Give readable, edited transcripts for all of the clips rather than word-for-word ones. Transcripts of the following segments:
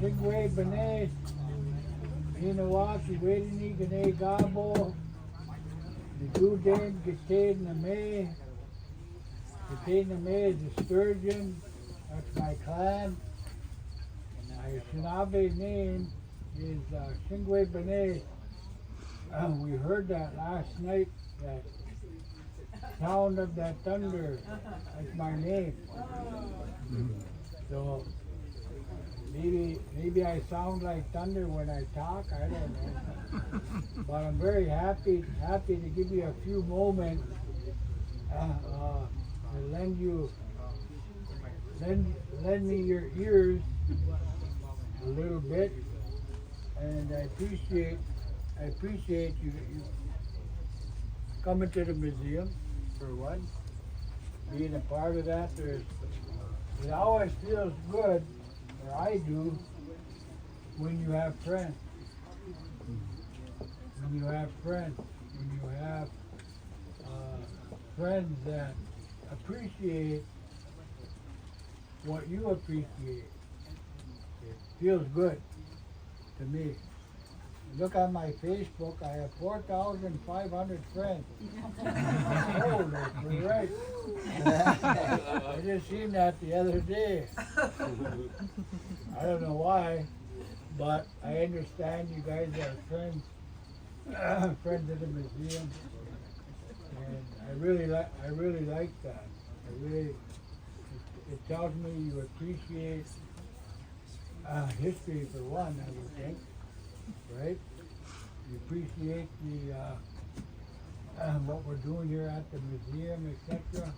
Singway Benet, Inawaki, Wadini, Gane Gabo, the Duden, Gitade Name, Gitade Name is the sturgeon, that's my clan. And my Shinabe name is Singway Benet. We heard that last night, that sound of that thunder, that's my name. So maybe I sound like thunder when I talk, I don't know. But I'm very happy to give you a few moments to lend me your ears a little bit, and I appreciate you coming to the museum for one, being a part of that. It always feels good, or I do, when you have friends. When you have friends that appreciate what you appreciate. It feels good to me. Look on my Facebook, I have 4,500 friends. Oh, that's right. I just seen that the other day. I don't know why, but I understand you guys are friends, friends of the museum, and I really like that. It tells me you appreciate history for one, I would think. Right? You appreciate what we're doing here at the museum, etc.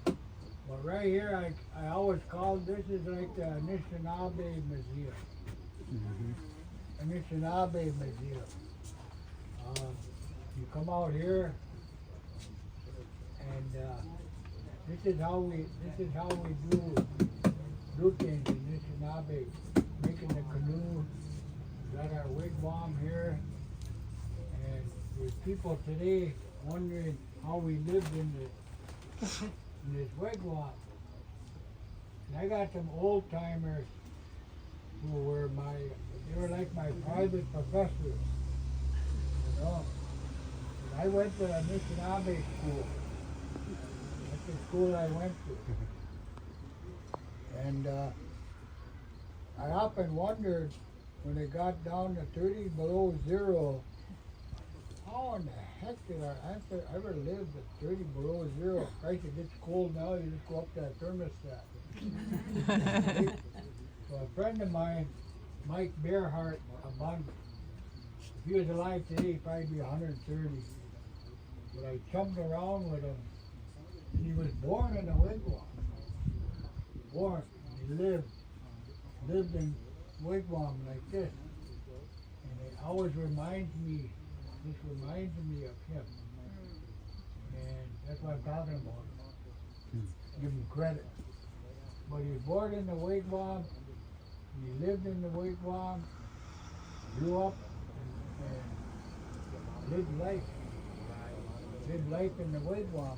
But right here, I always call this is like the Anishinaabe Museum. Anishinaabe Museum. You come out here, and this is how we do things in Anishinaabe, making the canoe. Got our wigwam here, and there's people today wondering how we lived in this wigwam. And I got some old timers who were they were like my private professors, you know. And I went to a Anishinaabe school. That's the school I went to. And I often wondered, when it got down to 30 below zero, how in the heck did our ancestors ever live at 30 below zero? Christ, it gets cold now, you just go up to that thermostat. So a friend of mine, Mike Bearhart, if he was alive today, he'd probably be 130. But I chummed around with him. He was born in a wigwam. Born. He lived in wigwam like this, and it always reminds me of him, and that's what I'm talking about. Give him credit. But he was born in the wigwam, he lived in the wigwam, grew up, and lived life in the wigwam.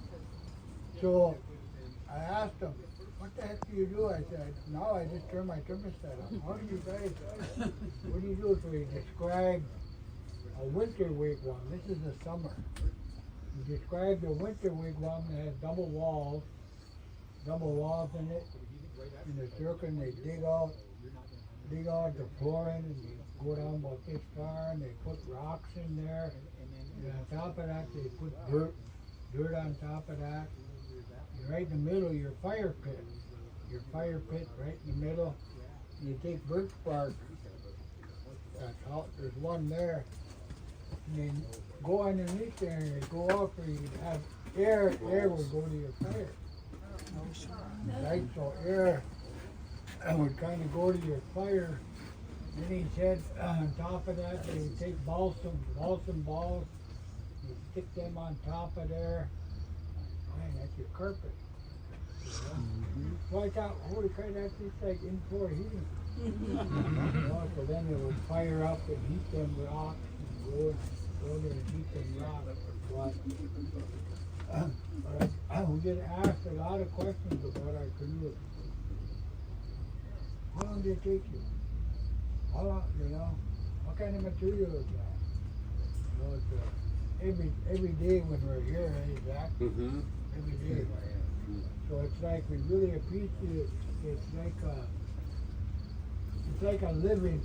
So I asked him, what the heck do you do? I said, now I just turn my thermostat on. How do you guys, what do you do? So he described a winter wigwam. This is the summer. He described a winter wigwam that has double walls in it, in the circle, and they dig out the flooring, and they go down about this far, and they put rocks in there, and on top of that, they put dirt on top of that. Right in the middle, your fire pit right in the middle. You take birch bark, there's one there, and then go underneath there and go up, where you have air will go to your fire. Right, so air would kind of go to your fire. Then he said on top of that, they would take balsam balls, you stick them on top of there. Man, that's your carpet. So I thought, holy crap, that's just like indoor heating. So then it would fire up and heat them rocks, and go there and heat them rocks. But we get asked a lot of questions about our canoe. How long did it take you? how long, you know, what kind of material is that? You know, it's, every day when we're here, Zach, every day. So it's like we really appreciate, it's like a living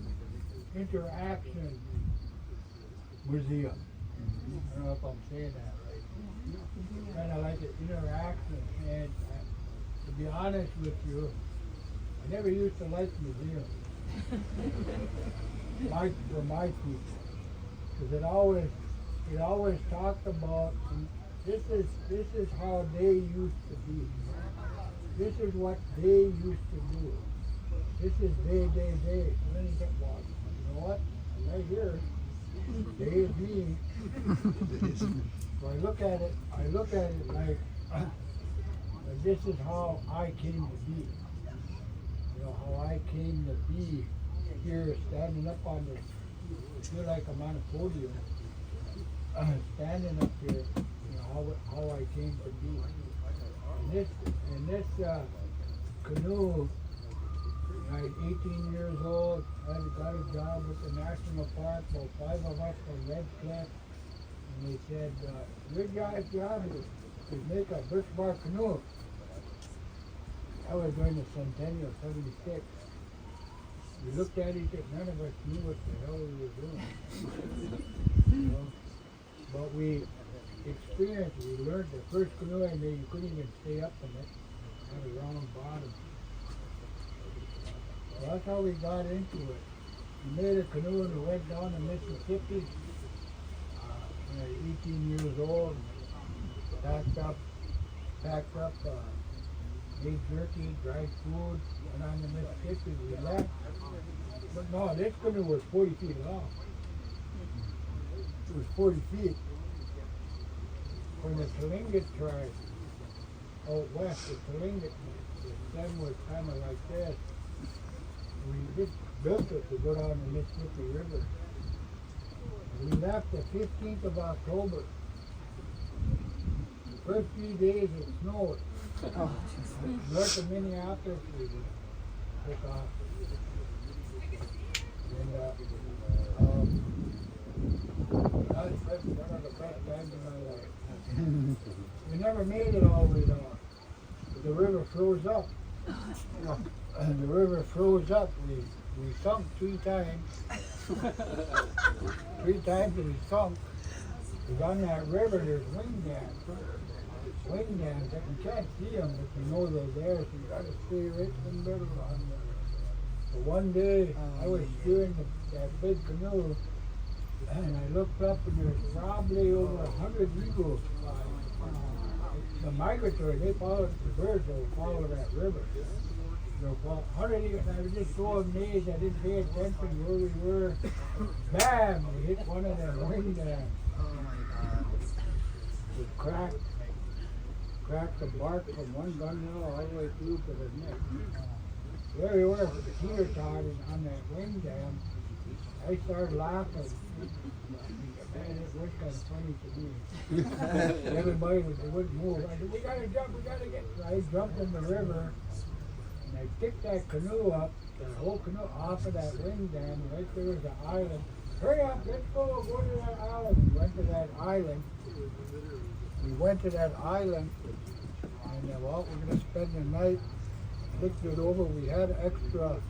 interaction museum. I don't know if I'm saying that right. Kind of like an interaction, and to be honest with you, I never used to like museums. For my people, because it always talked about this is how they used to be. This is what they used to do. This is they. And then you get, well, you know what? Right here, they is me. So I look at it like this is how I came to be. You know, how I came to be here, standing up on this, feel like I'm on a podium, standing up here, you know, how I came to be. And this canoe, I was 18 years old, I got a job with the National Park, about 5 of us from Red Cliff, and they said, your guy's job is make a Birch bark canoe. I was during the Centennial, 76. We looked at each other, none of us knew what the hell we were doing. You know? But we experienced, we learned the first canoe I made, you couldn't even stay up in it. It had a round bottom. So that's how we got into it. We made a canoe and we went down to Mississippi. When I was 18 years old, packed up beef jerky, dried food, went on the Mississippi, we left. But no, this canoe was 40 feet long. It was 40 feet. When the Tlingit tribe out west, the Tlingit, the sun was kind of like this. We just built it to go down the Mississippi River. We left the 15th of October. The first few days it snowed. North of Minneapolis, we took off. And that's one of the best times in my life. We never made it all the way down. The river froze up. The river froze up. We sunk 3 times. 3 times we sunk. Because on that river there's wing dams. Wing dams that you can't see them, but you know they're there, so you got to stay right in the middle on them. So one day I was steering that big canoe, and I looked up and there's probably over 100 eagles. The migratory, they follow the birds, they'll follow that river. They'll follow 100 eagles, and I was just so amazed, I didn't pay attention where we were. Bam! We hit one of them wing dams. It cracked the bark from one gunwale all the way through to the neck. There we were, teeter-totting on that wing dam. I started laughing. Man, it was kind of funny to me. Everybody they wouldn't move. I said, we gotta jump, we gotta get. So I jumped in the river, and I picked that canoe up, the whole canoe off of that wing dam. Right there was an island. Hurry up, let's go to that island. We went to that island. And well, we're going to spend the night. Looked it over. We had extra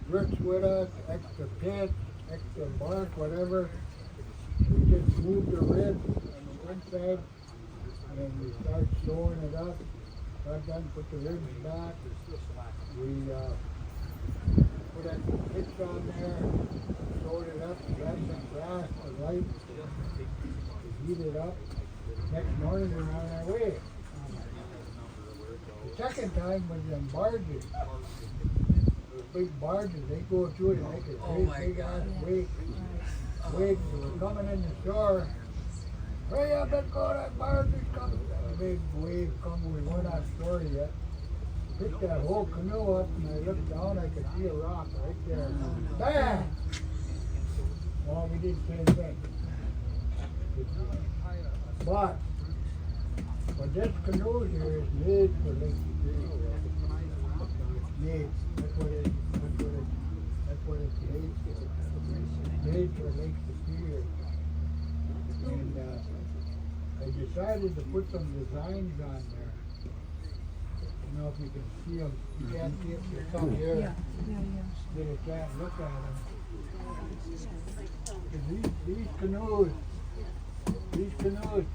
bricks with us, extra pits, extra bark, whatever. We just moved the ribs on the inside, and then we started sewing it up. Got done, put the ribs back. We put extra pits on there, sewed it up, got some grass to light. We heat it up. Next morning we're on our way. The second time was them barges. Those big barges, they go through it and make a great big ass wake. So we're coming in the shore. Hurry up, let's go, that barge is coming. A big wave come, we weren't on shore yet. Picked that whole canoe up and I looked down, I could see a rock right there. Bam! Well, we did the same thing. But this canoe here is made for Lake Superior. It's made. That's what it place for Lake Superior. And I decided to put some designs on there. You know, if you can see them, you can't see it, you come here, get a chance to look at them. These canoes,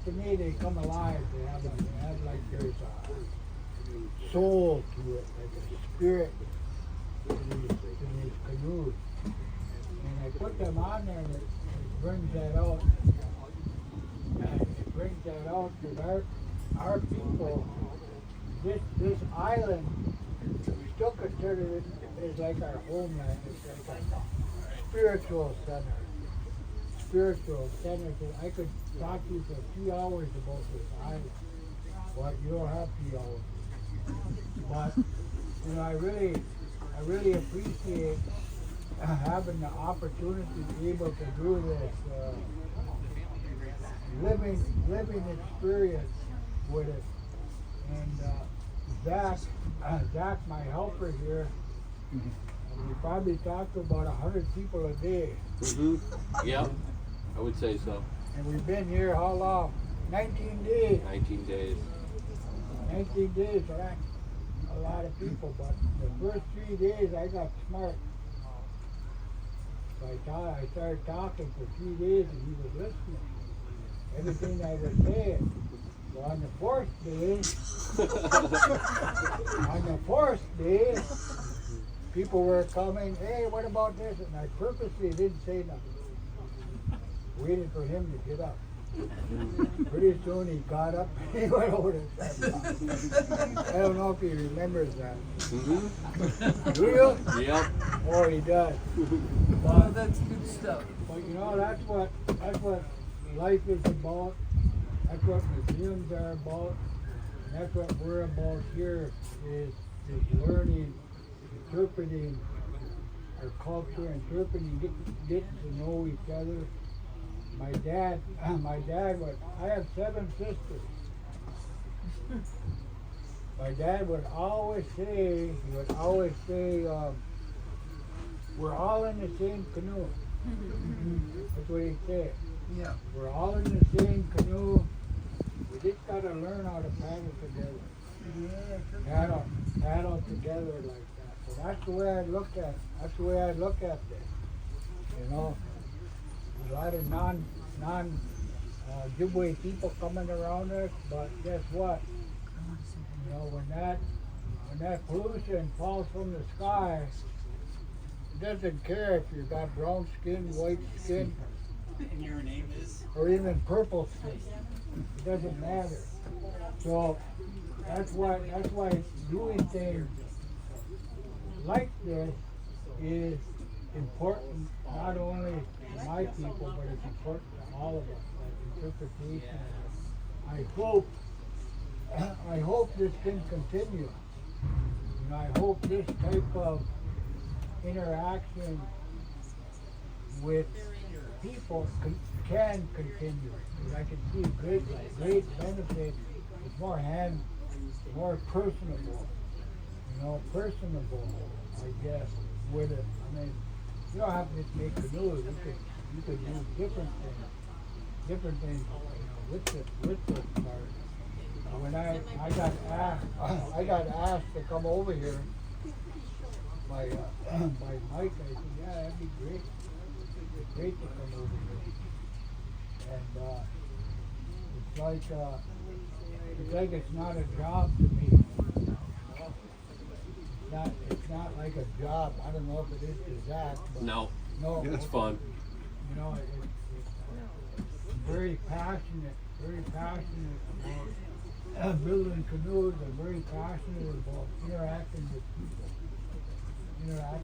to me, they come alive. They have like there's a soul to it, like a spirit to these canoes. And I put them on there, and it brings that out. It brings that out because our people, this island, we still consider it as like our homeland. It's like a spiritual center. Spiritual center. I could talk to you for a few hours about this island, but you don't have 2 hours. But you know, I really appreciate having the opportunity to be able to do this living experience with it. And Zach, my helper here, we probably talk to about 100 people a day. Yeah, I would say so. And we've been here how long? 19 days. 19 days. 19 days, so that's a lot of people. But the first 3 days, I got smart. So I started talking for 3 days, and he was listening. Everything I was saying. So on the fourth day, people were coming, hey, what about this? And I purposely didn't say nothing. Waited for him to get up. Pretty soon he got up and he went over to start talking. I don't know if he remembers that. Do you? Yep. Oh, he does. Oh, that's good stuff. But you know, that's what life is about. That's what museums are about. And that's what we're about here is learning, interpreting our culture, getting to know each other. My dad was, I have 7 sisters. My dad would always say, we're all in the same canoe. That's what he'd say. Yeah. We're all in the same canoe. We just gotta learn how to paddle together. Paddle together like that. So that's the way I look at it. That's the way I look at this. You know, a lot of non-giveaway people coming around us, but guess what? You know, when that pollution falls from the sky, it doesn't care if you got brown skin, white skin, And your name is? or even purple skin. It doesn't matter. So that's why doing things like this is important, not only to my people, but it's important to all of us, like interpretation. I hope this can continue. And I hope this type of interaction with people can continue. And I can see great benefits. It's more personable. You know, personable, I guess, with it. I mean, you don't have to just make canoes. You could do different things, you know, with this part. When I got asked to come over here by Mike, I said, yeah, that'd be great. It's great to come over here. And it's like it's not a job to me. It's not like a job. I don't know if it is to Zach, but No, it's okay. fun. You know, it's very passionate about building canoes. I'm very passionate about interacting with people.